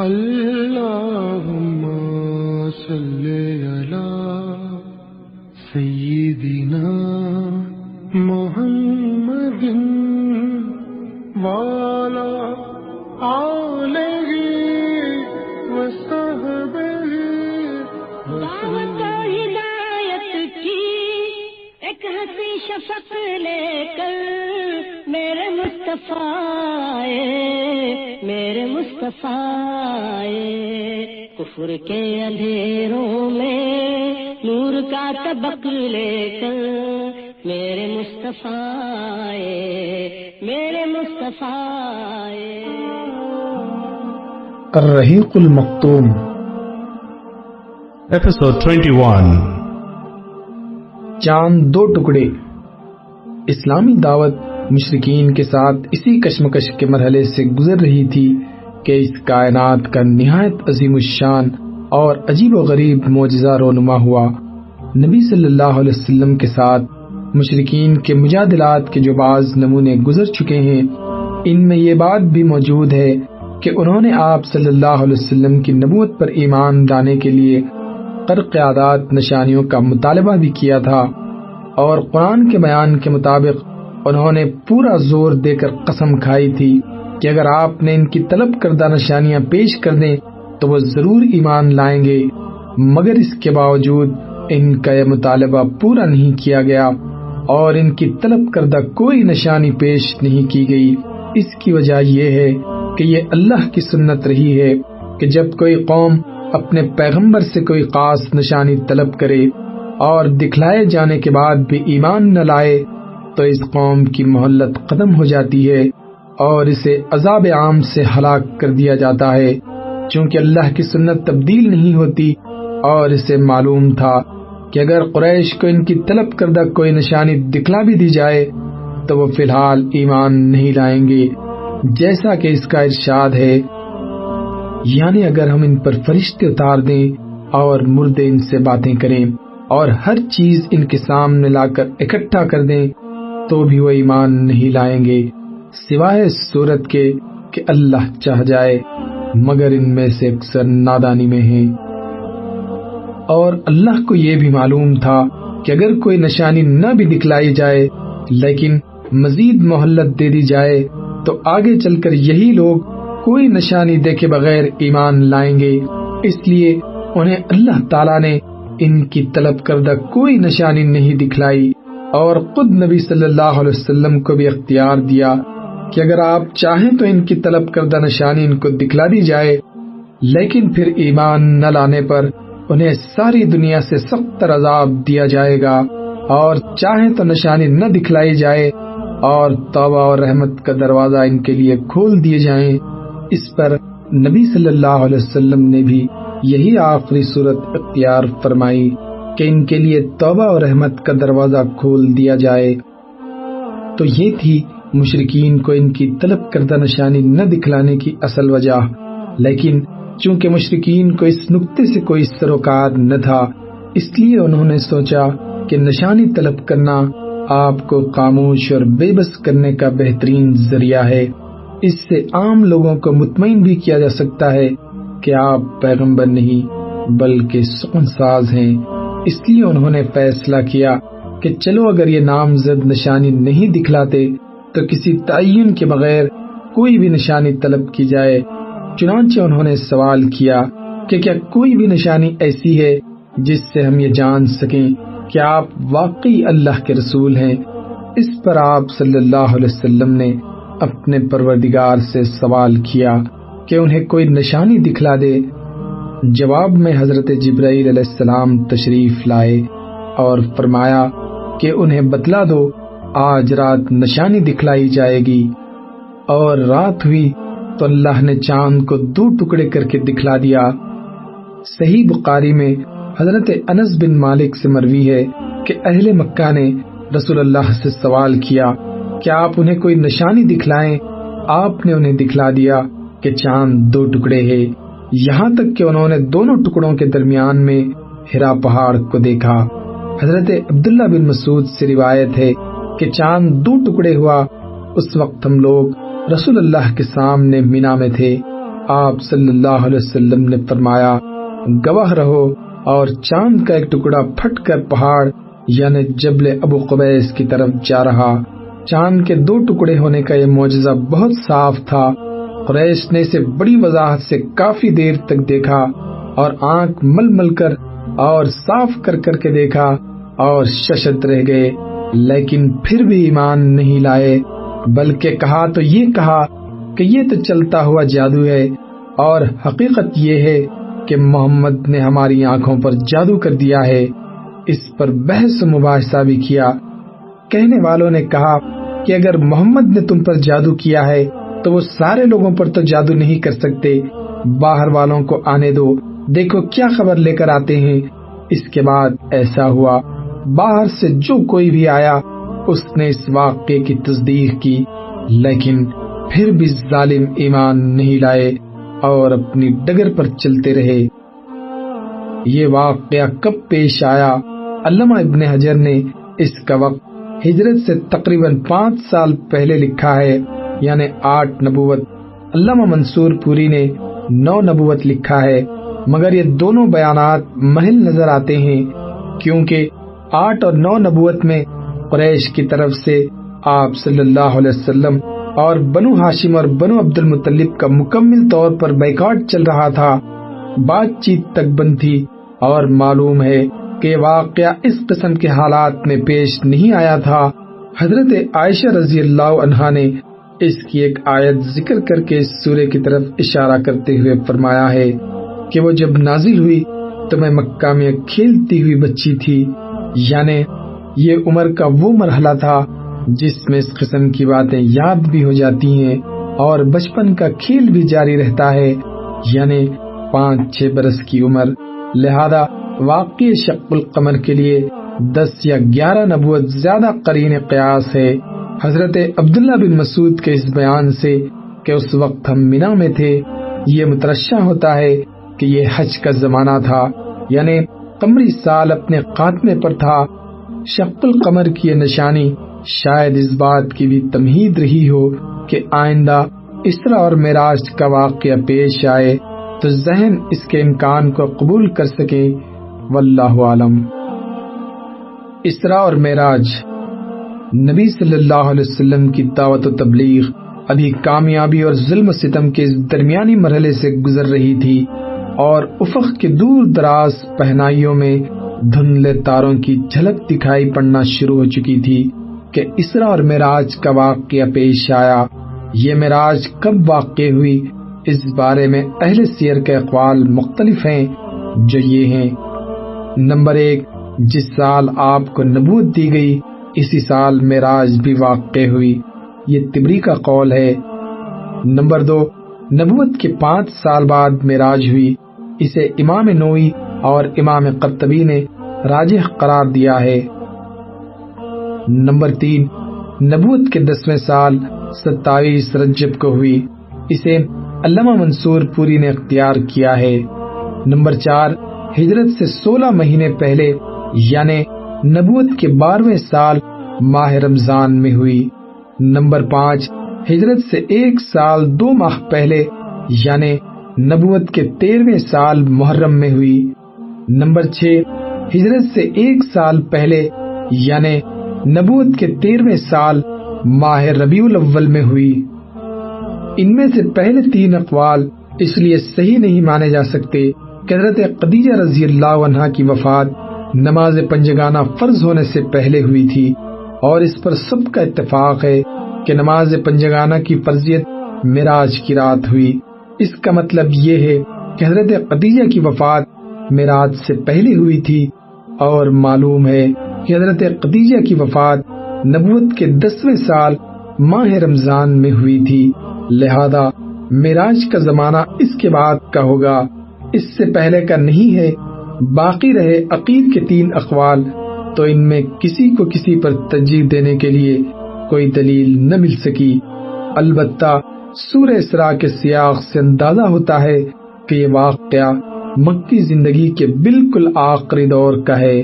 اللهم صل علی سیدنا محمد وعلی آلہ وصحبہ دعوت ہدایت کی ایک ہنسی شفق لے کر میرے مصطفیٰ کفر کے اندھیروں میں نور کا طبق لے کر میرے مصطفیٰ الرحیق المختوم Episode 21. چاند دو ٹکڑے۔ اسلامی دعوت مشرکین کے ساتھ اسی کشمکش کے مرحلے سے گزر رہی تھی کہ اس کائنات کا نہایت عظیم الشان اور عجیب و غریب معجزہ رونما ہوا۔ نبی صلی اللہ علیہ وسلم کے ساتھ مشرکین کے مجادلات کے جو بعض نمونے گزر چکے ہیں، ان میں یہ بات بھی موجود ہے کہ انہوں نے آپ صلی اللہ علیہ وسلم کی نبوت پر ایمان لانے کے لیے خرق عادات نشانیوں کا مطالبہ بھی کیا تھا، اور قرآن کے بیان کے مطابق انہوں نے پورا زور دے کر قسم کھائی تھی کہ اگر آپ نے ان کی طلب کردہ نشانیاں پیش کر دیں تو وہ ضرور ایمان لائیں گے، مگر اس کے باوجود ان کا یہ مطالبہ پورا نہیں کیا گیا اور ان کی طلب کردہ کوئی نشانی پیش نہیں کی گئی۔ اس کی وجہ یہ ہے کہ یہ اللہ کی سنت رہی ہے کہ جب کوئی قوم اپنے پیغمبر سے کوئی خاص نشانی طلب کرے اور دکھلائے جانے کے بعد بھی ایمان نہ لائے تو اس قوم کی مہلت ختم ہو جاتی ہے اور اسے عذاب عام سے ہلاک کر دیا جاتا ہے، چونکہ اللہ کی سنت تبدیل نہیں ہوتی، اور اسے معلوم تھا کہ اگر قریش کو ان کی طلب کردہ کوئی نشانی دکھلا بھی دی جائے تو وہ فی الحال ایمان نہیں لائیں گے، جیسا کہ اس کا ارشاد ہے، یعنی اگر ہم ان پر فرشتے اتار دیں اور مردے ان سے باتیں کریں اور ہر چیز ان کے سامنے لا کر اکٹھا کر دیں تو بھی وہ ایمان نہیں لائیں گے، سوائے اس صورت کے کہ اللہ چاہ جائے، مگر ان میں سے اکثر نادانی میں ہیں۔ اور اللہ کو یہ بھی معلوم تھا کہ اگر کوئی نشانی نہ بھی دکھلائی جائے لیکن مزید مہلت دے دی جائے تو آگے چل کر یہی لوگ کوئی نشانی دیکھے بغیر ایمان لائیں گے، اس لیے انہیں اللہ تعالیٰ نے ان کی طلب کردہ کوئی نشانی نہیں دکھلائی، اور خود نبی صلی اللہ علیہ وسلم کو بھی اختیار دیا کہ اگر آپ چاہیں تو ان کی طلب کردہ نشانی ان کو دکھلا دی جائے، لیکن پھر ایمان نہ لانے پر انہیں ساری دنیا سے سخت عذاب دیا جائے گا، اور چاہیں تو نشانی نہ دکھلائی جائے اور توبہ اور رحمت کا دروازہ ان کے لیے کھول دیے جائیں۔ اس پر نبی صلی اللہ علیہ وسلم نے بھی یہی آخری صورت اختیار فرمائی کہ ان کے لیے توبہ اور رحمت کا دروازہ کھول دیا جائے۔ تو یہ تھی مشرکین کو ان کی طلب کردہ نشانی نہ دکھلانے کی اصل وجہ، لیکن چونکہ مشرکین کو اس نقطے سے کوئی سروکار نہ تھا، اس لیے انہوں نے سوچا کہ نشانی طلب کرنا آپ کو خاموش اور بے بس کرنے کا بہترین ذریعہ ہے، اس سے عام لوگوں کو مطمئن بھی کیا جا سکتا ہے کہ آپ پیغمبر نہیں بلکہ سخن ساز ہیں۔ اس لیے انہوں نے فیصلہ کیا کہ چلو اگر یہ نامزد نشانی نہیں دکھلاتے تو کسی تعین کے بغیر کوئی بھی نشانی طلب کی جائے۔ چنانچہ انہوں نے سوال کیا کہ کیا کوئی بھی نشانی ایسی ہے جس سے ہم یہ جان سکیں کہ آپ واقعی اللہ کے رسول ہیں؟ اس پر آپ صلی اللہ علیہ وسلم نے اپنے پروردگار سے سوال کیا کہ انہیں کوئی نشانی دکھلا دے۔ جواب میں حضرت جبرائیل علیہ السلام تشریف لائے اور فرمایا کہ انہیں بتلا دو آج رات نشانی دکھلائی جائے گی، اور رات ہوئی تو اللہ نے چاند کو 2 ٹکڑے کر کے دکھلا دیا۔ صحیح بخاری میں حضرت انس بن مالک سے مروی ہے کہ اہل مکہ نے رسول اللہ سے سوال کیا کہ آپ انہیں کوئی نشانی دکھلائیں، آپ نے انہیں دکھلا دیا کہ چاند 2 ٹکڑے ہے، یہاں تک کہ انہوں نے دونوں ٹکڑوں کے درمیان میں ہرا پہاڑ کو دیکھا۔ حضرت عبداللہ بن مسعود سے روایت ہے کہ چاند 2 ٹکڑے ہوا، اس وقت ہم لوگ رسول اللہ کے سامنے مینا میں تھے، آپ صلی اللہ علیہ وسلم نے فرمایا، گواہ رہو، اور چاند کا ایک ٹکڑا پھٹ کر پہاڑ یعنی جبل ابو قبیس کی طرف جا رہا۔ چاند کے 2 ٹکڑے ہونے کا یہ معجزہ بہت صاف تھا۔ قریش نے اسے بڑی وضاحت سے کافی دیر تک دیکھا اور آنکھ مل مل کر اور صاف کر کر کے دیکھا اور ششدر رہ گئے، لیکن پھر بھی ایمان نہیں لائے، بلکہ کہا تو یہ کہا کہ یہ تو چلتا ہوا جادو ہے، اور حقیقت یہ ہے کہ محمد نے ہماری آنکھوں پر جادو کر دیا ہے۔ اس پر بحث و مباحثہ بھی کیا۔ کہنے والوں نے کہا کہ اگر محمد نے تم پر جادو کیا ہے تو وہ سارے لوگوں پر تو جادو نہیں کر سکتے، باہر والوں کو آنے دو، دیکھو کیا خبر لے کر آتے ہیں۔ اس کے بعد ایسا ہوا، باہر سے جو کوئی بھی آیا اس نے اس واقعے کی تصدیق کی، لیکن پھر بھی ظالم ایمان نہیں لائے اور اپنی ڈگر پر چلتے رہے۔ یہ واقعہ کب پیش آیا؟ علامہ ابن حجر نے اس کا وقت ہجرت سے تقریباً 5 سال پہلے لکھا ہے، یعنی 8 نبوت۔ علامہ منصور پوری نے 9 نبوت لکھا ہے، مگر یہ دونوں بیانات محل نظر آتے ہیں، کیونکہ 8 اور 9 نبوت میں قریش کی طرف سے آپ صلی اللہ علیہ وسلم اور بنو ہاشم اور بنو عبد المطلب کا مکمل طور پر بائیکاٹ چل رہا تھا، بات چیت تک بند تھی، اور معلوم ہے کہ واقعہ اس قسم کے حالات میں پیش نہیں آیا تھا۔ حضرت عائشہ رضی اللہ عنہا نے اس کی ایک آیت ذکر کر کے اس سورے کی طرف اشارہ کرتے ہوئے فرمایا ہے کہ وہ جب نازل ہوئی تو میں مکہ میں کھیلتی ہوئی بچی تھی، یعنی یہ عمر کا وہ مرحلہ تھا جس میں اس قسم کی باتیں یاد بھی ہو جاتی ہیں اور بچپن کا کھیل بھی جاری رہتا ہے، یعنی 5-6 برس کی عمر۔ لہذا واقعی شق القمر کے لیے 10 یا 11 نبوت زیادہ قرین قیاس ہے۔ حضرت عبداللہ بن مسعود کے اس بیان سے کہ اس وقت ہم مینا میں تھے، یہ مترشح ہوتا ہے کہ یہ حج کا زمانہ تھا، یعنی قمری سال اپنے خاتمے پر تھا۔ شق القمر کی یہ نشانی شاید اس بات کی بھی تمہید رہی ہو کہ آئندہ اسرا اور معراج کا واقعہ پیش آئے تو ذہن اس کے امکان کو قبول کر سکے، واللہ عالم۔ اسرا اور معراج، نبی صلی اللہ علیہ وسلم کی دعوت و تبلیغ ابھی کامیابی اور ظلم و ستم کے اس درمیانی مرحلے سے گزر رہی تھی، اور افق کے دور دراز پہنائیوں میں دھندلے تاروں کی جھلک دکھائی پڑنا شروع ہو چکی تھی کہ اسرا اور معراج کا واقعہ پیش آیا۔ یہ معراج کب واقع ہوئی، اس بارے میں اہل سیر کے اقوال مختلف ہیں، جو یہ ہیں: نمبر 1، جس سال آپ کو نبوت دی گئی اسی سال معراج بھی واقع ہوئی، یہ طبری کا قول ہے۔ نمبر 2، نبوت کے 5 سال بعد معراج ہوئی، اسے امام نووی اور امام قرطبی نے راجح قرار دیا ہے۔ نمبر 3، نبوت کے 10ویں سال 27 رجب کو ہوئی، اسے علامہ منصور پوری نے اختیار کیا ہے۔ نمبر 4، ہجرت سے 16 مہینے پہلے یعنی نبوت کے 12ویں سال ماہ رمضان میں ہوئی۔ نمبر 5، ہجرت سے 1 سال 2 ماہ پہلے یعنی نبوت کے 13ویں سال محرم میں ہوئی۔ نمبر 6، ہجرت سے 1 سال پہلے یعنی نبوت کے 13ویں سال ماہ ربیع الاول میں ہوئی۔ ان میں سے پہلے 3 اقوال اس لیے صحیح نہیں مانے جا سکتے کہ حضرت خدیجہ رضی اللہ عنہا کی وفات نماز پنجگانہ فرض ہونے سے پہلے ہوئی تھی، اور اس پر سب کا اتفاق ہے کہ نماز پنجگانہ کی فرضیت معراج کی رات ہوئی۔ اس کا مطلب یہ ہے کہ حضرت خدیجہ کی وفات معراج سے پہلے ہوئی تھی، اور معلوم ہے کہ حضرت خدیجہ کی وفات نبوت کے 10ویں سال ماہ رمضان میں ہوئی تھی، لہذا معراج کا زمانہ اس کے بعد کا ہوگا، اس سے پہلے کا نہیں ہے۔ باقی رہے عقید کے 3 اقوال، تو ان میں کسی کو کسی پر ترجیح دینے کے لیے کوئی دلیل نہ مل سکی۔ البتہ سورہ اسراء کے سیاق سے اندازہ ہوتا ہے کہ یہ واقعہ مکی زندگی کے بالکل آخری دور کا ہے۔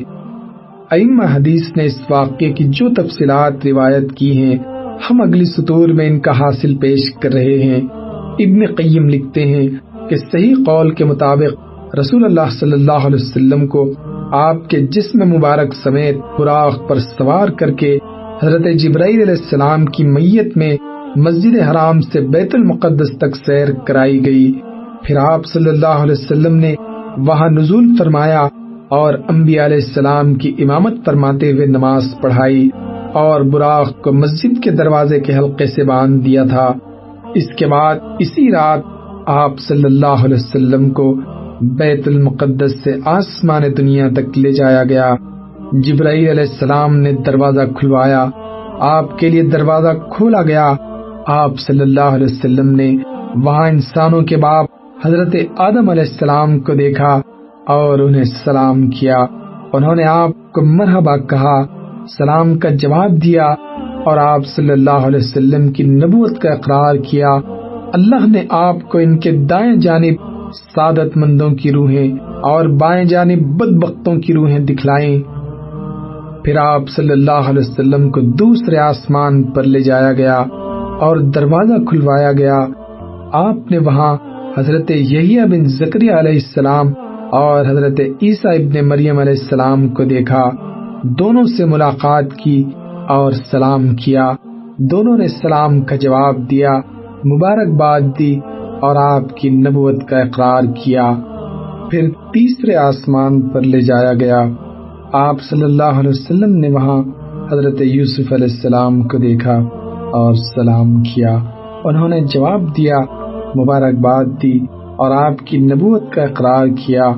ائمہ حدیث نے اس واقعے کی جو تفصیلات روایت کی ہیں، ہم اگلی سطور میں ان کا حاصل پیش کر رہے ہیں۔ ابن قیم لکھتے ہیں کہ صحیح قول کے مطابق رسول اللہ صلی اللہ علیہ وسلم کو آپ کے جسم مبارک سمیت براق پر سوار کر کے حضرت جبرائیل علیہ السلام کی میت میں مسجد حرام سے بیت المقدس تک سیر کرائی گئی۔ پھر آپ صلی اللہ علیہ وسلم نے وہاں نزول فرمایا اور انبیاء علیہ السلام کی امامت فرماتے ہوئے نماز پڑھائی اور براق کو مسجد کے دروازے کے حلقے سے باندھ دیا تھا۔ اس کے بعد اسی رات آپ صلی اللہ علیہ وسلم کو بیت المقدس سے آسمان دنیا تک لے جایا گیا۔ جبرائیل علیہ السلام نے دروازہ کھلوایا، آپ کے لیے دروازہ کھولا گیا۔ آپ صلی اللہ علیہ وسلم نے وہاں انسانوں کے باپ حضرت آدم علیہ السلام کو دیکھا اور انہیں سلام کیا۔ انہوں نے آپ کو مرحبا کہا، سلام کا جواب دیا اور آپ صلی اللہ علیہ وسلم کی نبوت کا اقرار کیا۔ اللہ نے آپ کو ان کے دائیں جانب سعادت مندوں کی روحیں اور بائیں جانب بدبختوں کی روحیں دکھلائیں۔ پھر آپ صلی اللہ علیہ وسلم کو دوسرے آسمان پر لے جایا گیا اور دروازہ کھلوایا گیا۔ آپ نے وہاں حضرت یحییٰ بن زکریا علیہ السلام اور حضرت عیسیٰ ابن مریم علیہ السلام کو دیکھا۔ دونوں سے ملاقات کی اور سلام کیا۔ دونوں نے سلام کا جواب دیا، مبارکباد دی اور آپ کی نبوت کا اقرار کیا۔ پھر تیسرے آسمان پر لے جایا گیا۔ آپ صلی اللہ علیہ وسلم نے وہاں حضرت یوسف علیہ السلام کو دیکھا اور سلام کیا۔ انہوں نے جواب دیا، مبارکباد دی اور آپ کی نبوت کا اقرار کیا۔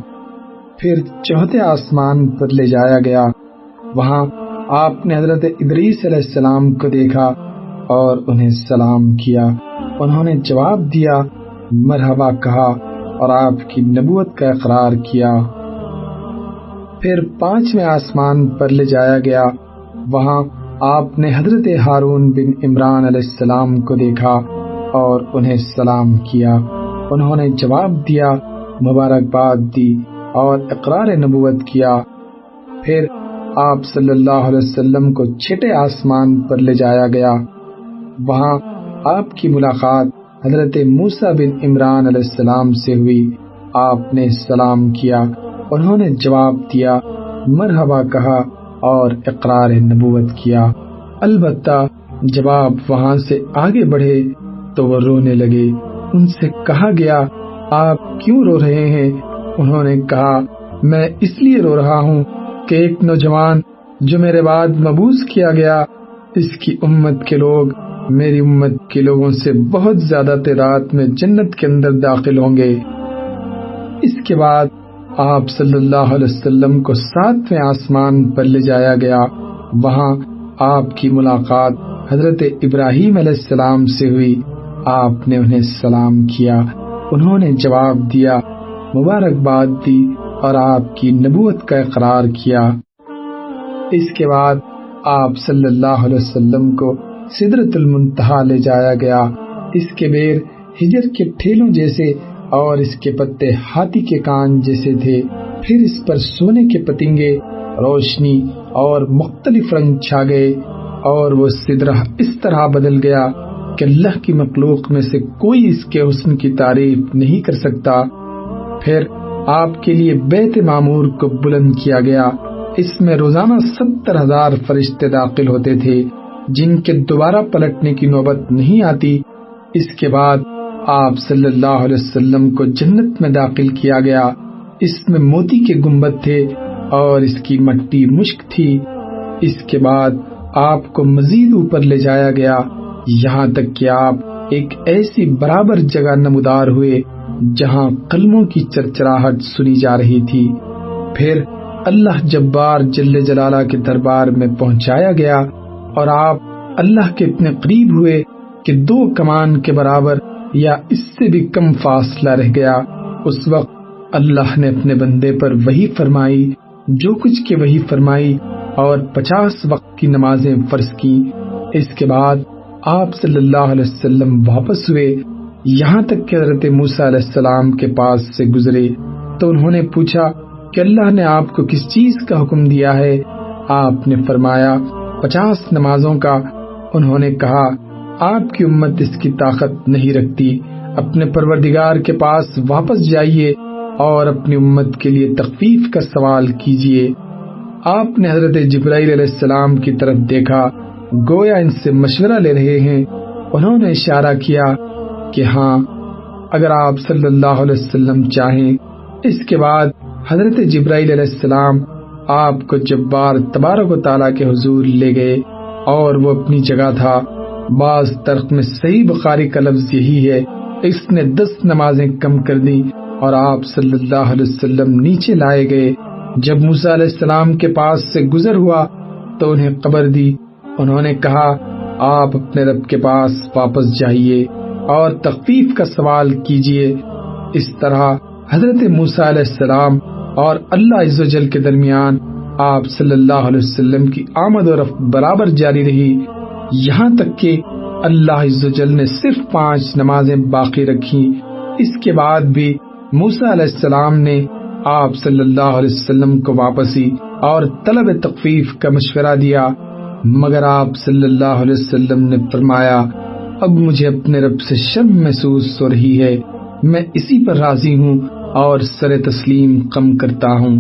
پھر چوتھے آسمان پر لے جایا گیا۔ وہاں آپ نے حضرت ادریس علیہ السلام کو دیکھا اور انہیں سلام کیا۔ انہوں نے جواب دیا، مرحبا کہا اور آپ کی نبوت کا اقرار کیا۔ پھر پانچویں آسمان پر لے جایا گیا۔ وہاں آپ نے حضرت ہارون بن عمران علیہ السلام کو دیکھا اور انہیں سلام کیا۔ انہوں نے جواب دیا، مبارکباد دی اور اقرار نبوت کیا۔ پھر آپ صلی اللہ علیہ وسلم کو چھٹے آسمان پر لے جایا گیا۔ وہاں آپ کی ملاقات حضرت موسیٰ بن عمران علیہ السلام سے ہوئی۔ آپ نے سلام کیا، انہوں نے جواب دیا، مرحبا کہا اور اقرار نبوت کیا۔ البتہ جب آپ وہاں سے آگے بڑھے تو وہ رونے لگے۔ ان سے کہا گیا، آپ کیوں رو رہے ہیں؟ انہوں نے کہا، میں اس لیے رو رہا ہوں کہ ایک نوجوان جو میرے بعد مبعوث کیا گیا، اس کی امت کے لوگ میری امت کے لوگوں سے بہت زیادہ تعداد میں جنت کے اندر داخل ہوں گے۔ اس کے بعد آپ صلی اللہ علیہ وسلم کو ساتویں آسمان پر لے جایا گیا۔ وہاں آپ کی ملاقات حضرت ابراہیم علیہ السلام سے ہوئی۔ آپ نے انہیں سلام کیا، انہوں نے جواب دیا، مبارکباد دی اور آپ کی نبوت کا اقرار کیا۔ اس کے بعد آپ صلی اللہ علیہ وسلم کو سدرۃ المنتہا لے جایا گیا۔ اس کے بیر ہجر کے ٹھیلوں جیسے اور اس کے پتے ہاتھی کے کان جیسے تھے۔ پھر اس پر سونے کے پتنگے، روشنی اور مختلف رنگ چھا گئے اور وہ سدرہ اس طرح بدل گیا کہ اللہ کی مخلوق میں سے کوئی اس کے حسن کی تعریف نہیں کر سکتا۔ پھر آپ کے لیے بیت معمور کو بلند کیا گیا۔ اس میں روزانہ 70,000 فرشتے داخل ہوتے تھے جن کے دوبارہ پلٹنے کی نوبت نہیں آتی۔ اس کے بعد آپ صلی اللہ علیہ وسلم کو جنت میں داخل کیا گیا۔ اس میں موتی کے گنبد تھے اور اس کی مٹی مشک تھی۔ اس کے بعد آپ کو مزید اوپر لے جایا گیا، یہاں تک کہ آپ ایک ایسی برابر جگہ نمودار ہوئے جہاں قلموں کی چرچراہٹ سنی جا رہی تھی۔ پھر اللہ جبار جل جلالہ کے دربار میں پہنچایا گیا اور آپ اللہ کے اتنے قریب ہوئے کہ 2 کمان کے برابر یا اس سے بھی کم فاصلہ رہ گیا۔ اس وقت اللہ نے اپنے بندے پر وحی فرمائی، جو کچھ کی وحی فرمائی اور 50 وقت کی نمازیں فرض کی۔ اس کے بعد آپ صلی اللہ علیہ وسلم واپس ہوئے، یہاں تک کہ حضرت موسیٰ علیہ السلام کے پاس سے گزرے تو انہوں نے پوچھا کہ اللہ نے آپ کو کس چیز کا حکم دیا ہے؟ آپ نے فرمایا 50 نمازوں کا۔ انہوں نے کہا، آپ کی امت اس کی طاقت نہیں رکھتی، اپنے پروردگار کے پاس واپس جائیے اور اپنی امت کے لیے تخفیف کا سوال کیجیے۔ آپ نے حضرت جبرائیل علیہ السلام کی طرف دیکھا، گویا ان سے مشورہ لے رہے ہیں۔ انہوں نے اشارہ کیا کہ ہاں، اگر آپ صلی اللہ علیہ وسلم چاہیں۔ اس کے بعد حضرت جبرائیل علیہ السلام آپ کو جبار تبارک و تعالیٰ کے حضور لے گئے اور وہ اپنی جگہ تھا۔ بعض طرق میں صحیح بخاری کا لفظ یہی ہے، اس نے 10 نمازیں کم کر دی اور آپ صلی اللہ علیہ وسلم نیچے لائے گئے۔ جب موسیٰ علیہ السلام کے پاس سے گزر ہوا تو انہیں قبر دی۔ انہوں نے کہا، آپ اپنے رب کے پاس واپس جائیے اور تخفیف کا سوال کیجیے۔ اس طرح حضرت موسیٰ علیہ السلام اور اللہ عز و جل کے درمیان آپ صلی اللہ علیہ وسلم کی آمد و رفت برابر جاری رہی، یہاں تک کہ اللہ عز و جل نے صرف 5 نمازیں باقی رکھی۔ اس کے بعد بھی موسیٰ علیہ السلام نے آپ صلی اللہ علیہ وسلم کو واپسی اور طلب تخفیف کا مشورہ دیا، مگر آپ صلی اللہ علیہ وسلم نے فرمایا، اب مجھے اپنے رب سے شرم محسوس ہو رہی ہے، میں اسی پر راضی ہوں اور سر تسلیم کم کرتا ہوں۔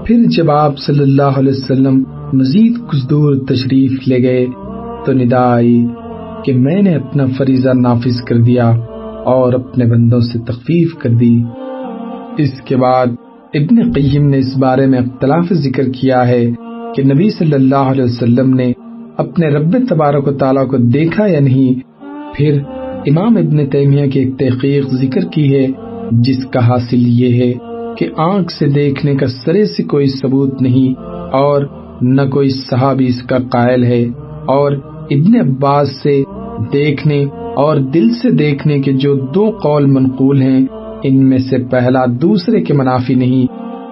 پھر جب آپ صلی اللہ علیہ وسلم مزید کچھ دور تشریف لے گئے تو ندا آئی کہ میں نے اپنا فریضہ نافذ کر دیا اور اپنے بندوں سے تخفیف کر دی۔ اس کے بعد ابن قیم نے اس بارے میں اختلاف ذکر کیا ہے کہ نبی صلی اللہ علیہ وسلم نے اپنے رب تبارک و تعالیٰ کو دیکھا یا نہیں۔ پھر امام ابن تیمیہ کی ایک تحقیق ذکر کی ہے جس کا حاصل یہ ہے کہ آنکھ سے دیکھنے کا سرے سے کوئی ثبوت نہیں اور نہ کوئی صحابی اس کا قائل ہے، اور ابن عباس سے دیکھنے اور دل سے دیکھنے کے جو 2 قول منقول ہیں، ان میں سے پہلا دوسرے کے منافی نہیں۔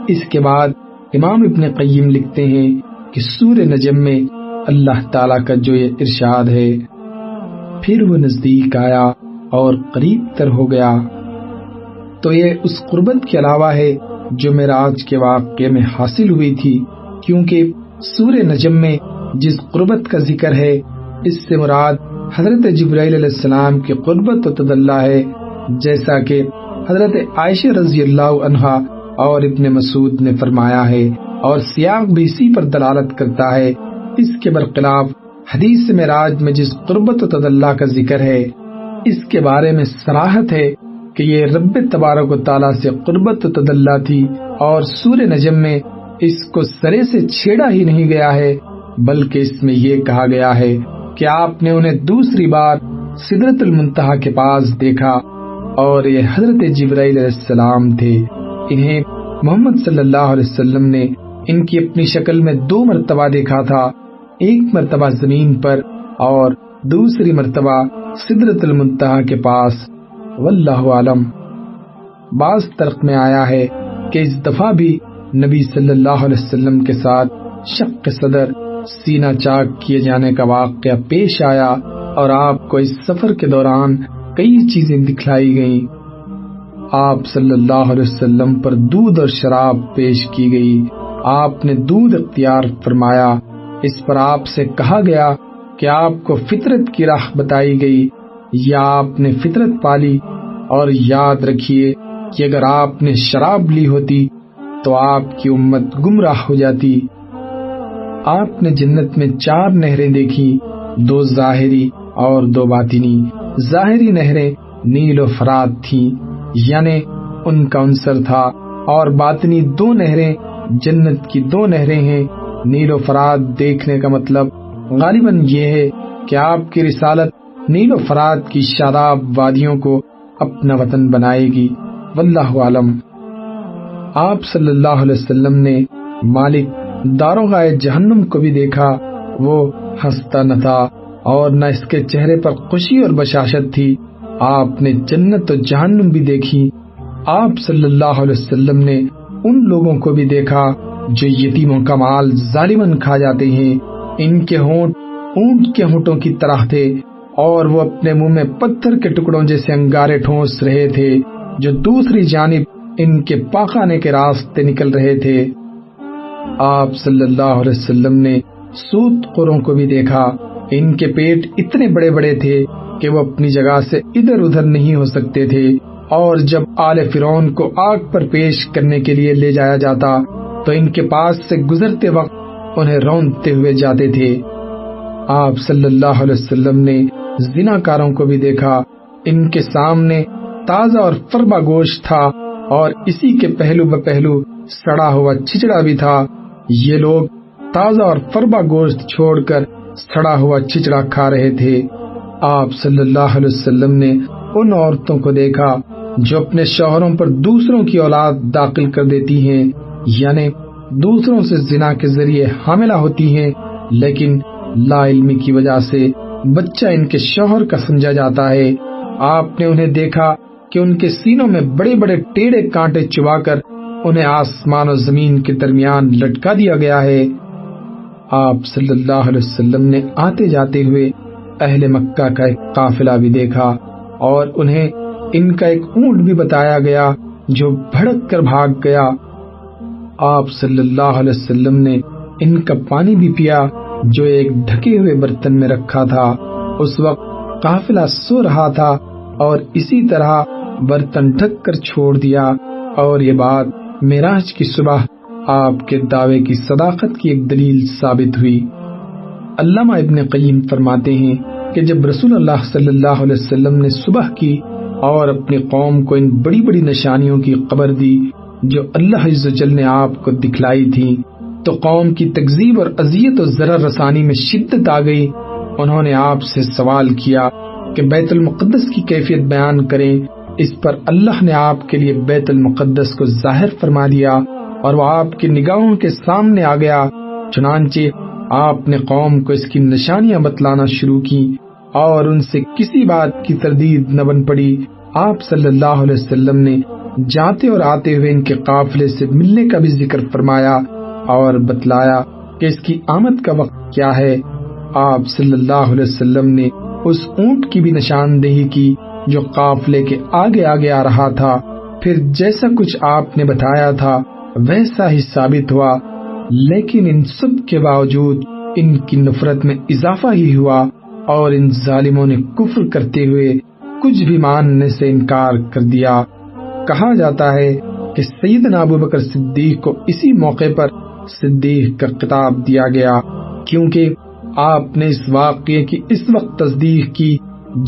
اس کے بعد امام ابن قیم لکھتے ہیں کہ سورہ نجم میں اللہ تعالیٰ کا جو یہ ارشاد ہے، پھر وہ نزدیک آیا اور قریب تر ہو گیا، تو یہ اس قربت کے علاوہ ہے جو معراج کے واقعے میں حاصل ہوئی تھی، کیونکہ سورہ نجم میں جس قربت کا ذکر ہے اس سے مراد حضرت جبرائیل علیہ السلام کی قربت و تدلی ہے، جیسا کہ حضرت عائشہ رضی اللہ عنہا اور ابن مسعود نے فرمایا ہے، اور سیاق بھی اسی پر دلالت کرتا ہے۔ اس کے برخلاف حدیث معراج میں جس قربت و تدلی کا ذکر ہے اس کے بارے میں صراحت ہے کہ یہ رب تبارک و تعالیٰ سے قربت و تدلی تھی، اور سورہ نجم میں اس کو سرے سے چھیڑا ہی نہیں گیا ہے، بلکہ اس میں یہ کہا گیا ہے کہ آپ نے انہیں دوسری بار سدرۃ المنتہا کے پاس دیکھا اور یہ حضرت جبرائیل علیہ السلام تھے۔ انہیں محمد صلی اللہ علیہ وسلم نے ان کی اپنی شکل میں 2 مرتبہ دیکھا تھا، ایک مرتبہ زمین پر اور دوسری مرتبہ سدرۃ المنتہا کے پاس، واللہ عالم۔ بعض طرق میں آیا ہے کہ اس دفعہ بھی نبی صلی اللہ علیہ وسلم کے ساتھ شق صدر، سینہ چاک کیے جانے کا واقعہ پیش آیا اور آپ کو اس سفر کے دوران کئی چیزیں دکھلائی گئیں۔ آپ صلی اللہ علیہ وسلم پر دودھ اور شراب پیش کی گئی، آپ نے دودھ اختیار فرمایا، اس پر آپ سے کہا گیا کہ آپ کو فطرت کی راہ بتائی گئی یا آپ نے فطرت پالی، اور یاد رکھیے کہ اگر آپ نے شراب لی ہوتی تو آپ کی امت گمراہ ہو جاتی۔ آپ نے جنت میں 4 نہریں دیکھی، 2 ظاہری اور 2 باطنی۔ ظاہری نہریں نیل و فرات تھیں، یعنی ان کا عنصر تھا، اور باطنی 2 نہریں جنت کی 2 نہریں ہیں۔ نیل و فرات دیکھنے کا مطلب غالباً یہ ہے کہ آپ کی رسالت نیل و فرات کی شاداب وادیوں کو اپنا وطن بنائے گی، واللہ عالم۔ آپ صلی اللہ علیہ وسلم نے مالک داروغہ جہنم کو بھی دیکھا، وہ ہنستا نہ تھا اور نہ اس کے چہرے پر خوشی اور بشاشت تھی۔ آپ نے جنت و جہنم بھی دیکھی۔ آپ صلی اللہ علیہ وسلم نے ان لوگوں کو بھی دیکھا جو یتیموں کا مال ظالماً کھا جاتے ہیں، ان کے ہونٹ اونٹ کے ہونٹوں کی طرح تھے اور وہ اپنے منہ میں پتھر کے ٹکڑوں جیسے انگارے ٹھونس رہے تھے جو دوسری جانب ان کے پاخانے کے راستے نکل رہے تھے۔ آپ صلی اللہ علیہ وسلم نے سود خوروں کو بھی دیکھا، ان کے پیٹ اتنے بڑے بڑے تھے کہ وہ اپنی جگہ سے ادھر ادھر نہیں ہو سکتے تھے، اور جب آل فرعون کو آگ پر پیش کرنے کے لیے لے جایا جاتا تو ان کے پاس سے گزرتے وقت انہیں رونتے ہوئے جاتے تھے۔ آپ صلی اللہ علیہ وسلم نے زناکاروں کو بھی دیکھا، ان کے سامنے تازہ اور فربا گوشت تھا اور اسی کے پہلو بپہلو سڑا ہوا چھچڑا بھی تھا۔ یہ لوگ تازہ اور فربا گوشت چھوڑ کر سڑا ہوا چھچڑا کھا رہے تھے۔ آپ صلی اللہ علیہ وسلم نے ان عورتوں کو دیکھا جو اپنے شوہروں پر دوسروں کی اولاد داخل کر دیتی ہیں، یعنی دوسروں سے زنا کے ذریعے حاملہ ہوتی ہیں، لیکن لا علمی کی وجہ سے بچہ ان کے شوہر کا سمجھا جاتا ہے۔ آپ نے انہیں دیکھا کہ ان کے سینوں میں بڑے بڑے ٹیڑے کانٹے چبا کر انہیں آسمان و زمین کے درمیان لٹکا دیا گیا ہے۔ آپ صلی اللہ علیہ وسلم نے آتے جاتے ہوئے اہل مکہ کا ایک قافلہ بھی دیکھا، اور انہیں ان کا ایک اونٹ بھی بتایا گیا جو بھڑک کر بھاگ گیا۔ آپ صلی اللہ علیہ وسلم نے ان کا پانی بھی پیا جو ایک ڈھکے ہوئے برتن میں رکھا تھا۔ اس وقت قافلہ سو رہا تھا اور اسی طرح برتن ڈھک کر چھوڑ دیا، اور یہ بات معراج کی صبح آپ کے دعوے کی صداقت کی ایک دلیل ثابت ہوئی۔ علامہ ابن قیم فرماتے ہیں کہ جب رسول اللہ صلی اللہ علیہ وسلم نے صبح کی اور اپنی قوم کو ان بڑی بڑی نشانیوں کی خبر دی جو اللہ عز و جل نے آپ کو دکھلائی تھی، تو قوم کی تکذیب اور اذیت و ضرر رسانی میں شدت آ گئی۔ انہوں نے آپ سے سوال کیا کہ بیت المقدس کی کیفیت بیان کریں۔ اس پر اللہ نے آپ کے لیے بیت المقدس کو ظاہر فرما دیا اور وہ آپ کی نگاہوں کے سامنے آ گیا۔ چنانچہ آپ نے قوم کو اس کی نشانیاں بتلانا شروع کی اور ان سے کسی بات کی تردید نہ بن پڑی۔ آپ صلی اللہ علیہ وسلم نے جاتے اور آتے ہوئے ان کے قافلے سے ملنے کا بھی ذکر فرمایا اور بتلایا کہ اس کی آمد کا وقت کیا ہے۔ آپ صلی اللہ علیہ وسلم نے اس اونٹ کی بھی نشاندہی کی جو قافلے کے آگے آگے آ رہا تھا۔ پھر جیسا کچھ آپ نے بتایا تھا ویسا ہی ثابت ہوا، لیکن ان سب کے باوجود ان کی نفرت میں اضافہ ہی ہوا اور ان ظالموں نے کفر کرتے ہوئے کچھ بھی ماننے سے انکار کر دیا۔ کہا جاتا ہے کہ سیدنا ابوبکر صدیق کو اسی موقع پر صدیق کا خطاب دیا گیا، کیونکہ آپ نے اس واقعے کی اس وقت تصدیق کی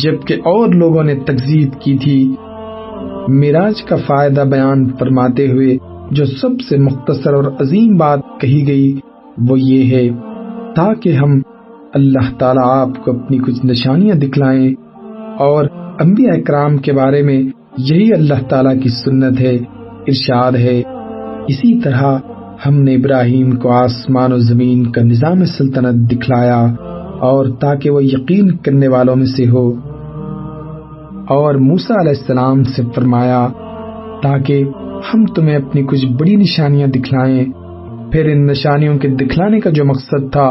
جبکہ اور لوگوں نے تکذیب کی تھی۔ معراج کا فائدہ بیان فرماتے ہوئے جو سب سے مختصر اور عظیم بات کہی گئی وہ یہ ہے تاکہ ہم اللہ تعالیٰ آپ کو اپنی کچھ نشانیاں دکھلائیں، اور انبیاء کرام کے بارے میں یہی اللہ تعالیٰ کی سنت ہے۔ ارشاد ہے، اسی طرح ہم نے ابراہیم کو آسمان و زمین کا نظام سلطنت دکھلایا اور تاکہ وہ یقین کرنے والوں میں سے ہو، اور موسیٰ علیہ السلام سے فرمایا تاکہ ہم تمہیں اپنی کچھ بڑی نشانیاں دکھلائیں۔ پھر ان نشانیوں کے دکھلانے کا جو مقصد تھا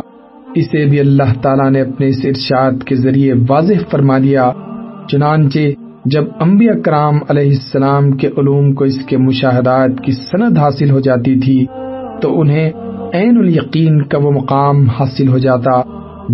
اسے بھی اللہ تعالیٰ نے اپنے اس ارشاد کے ذریعے واضح فرما دیا۔ چنانچہ جب انبیاء کرام علیہ السلام کے علوم کو اس کے مشاہدات کی سند حاصل ہو جاتی تھی تو انہیں عین الیقین کا وہ مقام حاصل ہو جاتا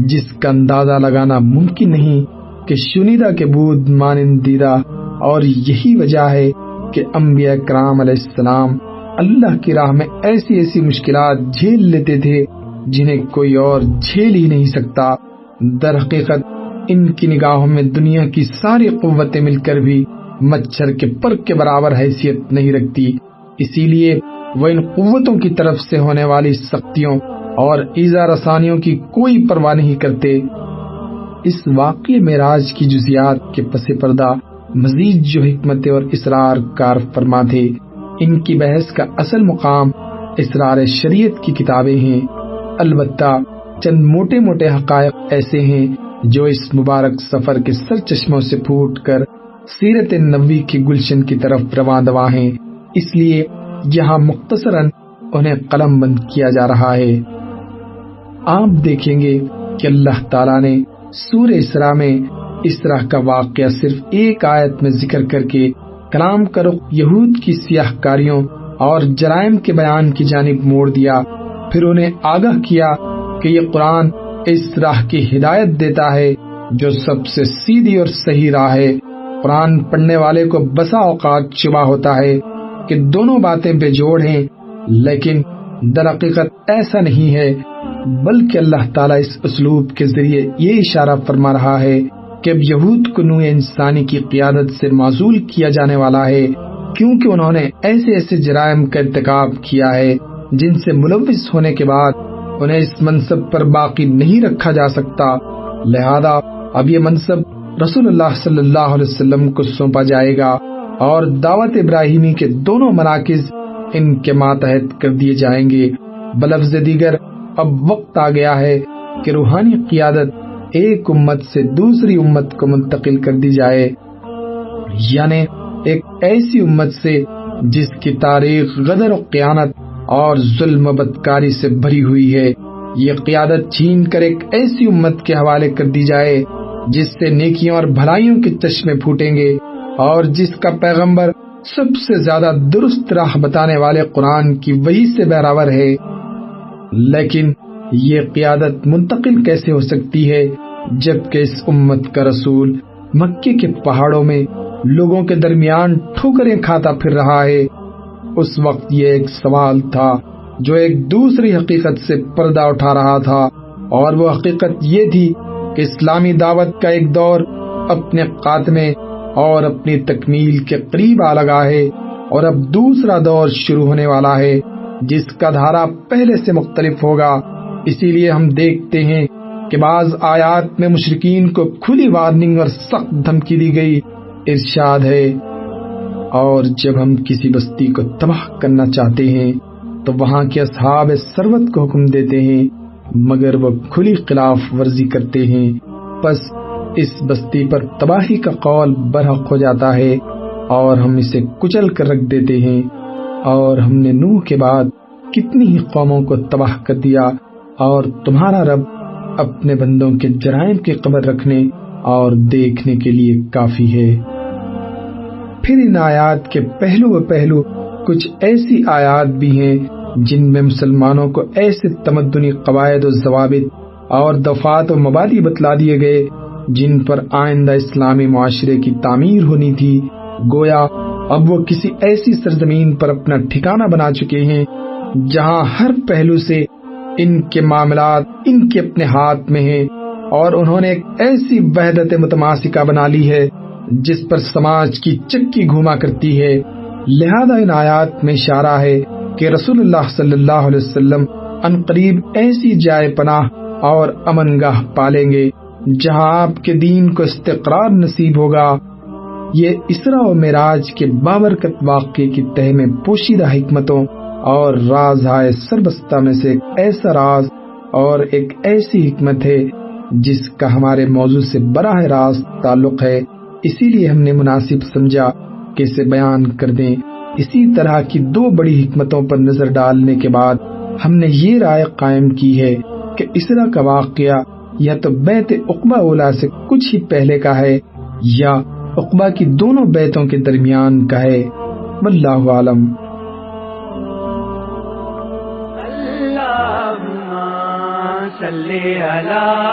جس کا اندازہ لگانا ممکن نہیں کہ شنیدہ کے بود مانند دیدہ، اور یہی وجہ ہے کہ انبیاء کرام علیہ السلام اللہ کی راہ میں ایسی ایسی مشکلات جھیل لیتے تھے جنہیں کوئی اور جھیل ہی نہیں سکتا۔ در حقیقت ان کی نگاہوں میں دنیا کی ساری قوتیں مل کر بھی مچھر کے پر کے برابر حیثیت نہیں رکھتی، اسی لیے وہ ان قوتوں کی طرف سے ہونے والی سختیوں اور ایذا رسانیوں کی کوئی پرواہ نہیں کرتے۔ اس واقعے معراج کی جزیات کے پس پردہ مزید جو حکمت اور اسرار کار فرما تھے، ان کی بحث کا اصل مقام اسرار شریعت کی کتابیں ہیں۔ البتہ چند موٹے موٹے حقائق ایسے ہیں جو اس مبارک سفر کے سر چشموں سے پھوٹ کر سیرت نبوی کی گلشن کی طرف رواں دواں ہیں، اس لیے یہاں مختصراً انہیں قلم بند کیا جا رہا ہے۔ آپ دیکھیں گے کہ اللہ تعالیٰ نے سورہ اسراء میں اسراء کا واقعہ صرف ایک آیت میں ذکر کر کے کلام کا رخ یہود کی سیاہ کاریوں اور جرائم کے بیان کی جانب موڑ دیا، پھر انہیں آگاہ کیا کہ یہ قرآن اس راہ کی ہدایت دیتا ہے جو سب سے سیدھی اور صحیح راہ ہے۔ قرآن پڑھنے والے کو بسا اوقات شبہ ہوتا ہے کہ دونوں باتیں بے جوڑ ہیں، لیکن در حقیقت ایسا نہیں ہے، بلکہ اللہ تعالیٰ اس اسلوب کے ذریعے یہ اشارہ فرما رہا ہے کہ اب یہود کو نوع انسانی کی قیادت سے معزول کیا جانے والا ہے، کیونکہ انہوں نے ایسے ایسے جرائم کا ارتکاب کیا ہے جن سے ملوث ہونے کے بعد انہیں اس منصب پر باقی نہیں رکھا جا سکتا، لہذا اب یہ منصب رسول اللہ صلی اللہ علیہ وسلم کو سونپا جائے گا اور دعوت ابراہیمی کے دونوں مراکز ان کے ماتحت کر دیے جائیں گے۔ بلفظ دیگر اب وقت آ گیا ہے کہ روحانی قیادت ایک امت سے دوسری امت کو منتقل کر دی جائے، یعنی ایک ایسی امت سے جس کی تاریخ غدر و خیانت اور ظلم و بدکاری سے بھری ہوئی ہے، یہ قیادت چھین کر ایک ایسی امت کے حوالے کر دی جائے جس سے نیکیوں اور بھلائیوں کے چشمے پھوٹیں گے اور جس کا پیغمبر سب سے زیادہ درست راہ بتانے والے قرآن کی وحی سے بہراور ہے۔ لیکن یہ قیادت منتقل کیسے ہو سکتی ہے جبکہ اس امت کا رسول مکے کے پہاڑوں میں لوگوں کے درمیان ٹھوکریں کھاتا پھر رہا ہے؟ اس وقت یہ ایک سوال تھا جو ایک دوسری حقیقت سے پردہ اٹھا رہا تھا، اور وہ حقیقت یہ تھی کہ اسلامی دعوت کا ایک دور اپنے خاتمے اور اپنی تکمیل کے قریب آ لگا ہے، اور اب دوسرا دور شروع ہونے والا ہے جس کا دھارا پہلے سے مختلف ہوگا۔ اسی لیے ہم دیکھتے ہیں کہ بعض آیات میں مشرکین کو کھلی وارننگ اور سخت دھمکی دی گئی۔ ارشاد ہے، اور جب ہم کسی بستی کو تباہ کرنا چاہتے ہیں تو وہاں کے اصحاب ثروت کو حکم دیتے ہیں، مگر وہ کھلی خلاف ورزی کرتے ہیں، پس اس بستی پر تباہی کا قول برحق ہو جاتا ہے اور ہم اسے کچل کر رکھ دیتے ہیں۔ اور ہم نے نوح کے بعد کتنی ہی قوموں کو تباہ کر دیا، اور تمہارا رب اپنے بندوں کے جرائم کی خبر رکھنے اور دیکھنے کے لیے کافی ہے۔ پھر ان آیات کے پہلو کچھ ایسی آیات بھی ہیں جن میں مسلمانوں کو ایسے تمدنی قواعد و ضوابط اور دفعات و مبادی بتلا دیے گئے جن پر آئندہ اسلامی معاشرے کی تعمیر ہونی تھی، گویا اب وہ کسی ایسی سرزمین پر اپنا ٹھکانہ بنا چکے ہیں جہاں ہر پہلو سے ان کے معاملات ان کے اپنے ہاتھ میں ہیں، اور انہوں نے ایک ایسی وحدت متماسکہ بنا لی ہے جس پر سماج کی چکی گھوما کرتی ہے۔ لہذا ان آیات میں اشارہ ہے کہ رسول اللہ صلی اللہ علیہ وسلم عنقریب ایسی جائے پناہ اور امن گاہ پالیں گے جہاں آپ کے دین کو استقرار نصیب ہوگا۔ یہ اسراء و معراج کے بابرکت واقعے کی تہ میں پوشیدہ حکمتوں اور رازہائے سربستہ میں سے ایک ایسا راز اور ایک ایسی حکمت ہے جس کا ہمارے موضوع سے براہ راست تعلق ہے، اسی لیے ہم نے مناسب سمجھا کہ اسے بیان کر دیں۔ اسی طرح کی دو بڑی حکمتوں پر نظر ڈالنے کے بعد ہم نے یہ رائے قائم کی ہے کہ اسراء کا واقعہ یا تو بیت عقبہ اولا سے کچھ ہی پہلے کا ہے یا عقبہ کی دونوں بیتوں کے درمیان کا ہے، واللہ عالم۔ اللہم صلی علی